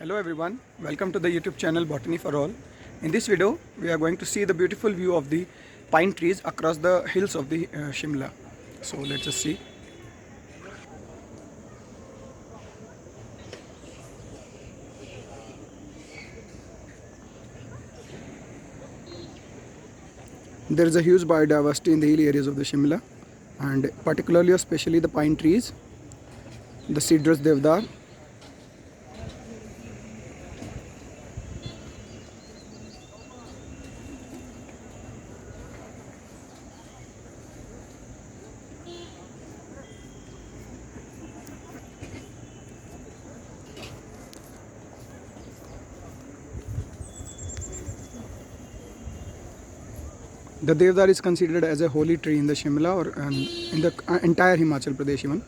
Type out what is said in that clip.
Hello everyone, welcome to the YouTube channel Botany for All. In this video, we are going to see the beautiful view of the pine trees across the hills of the Shimla. So let's just see. There is a huge biodiversity in the hilly areas of the Shimla, and particularly especially the pine trees, the cedars, Deodar. The Deodar is considered as a holy tree in the Shimla or in the entire Himachal Pradesh even.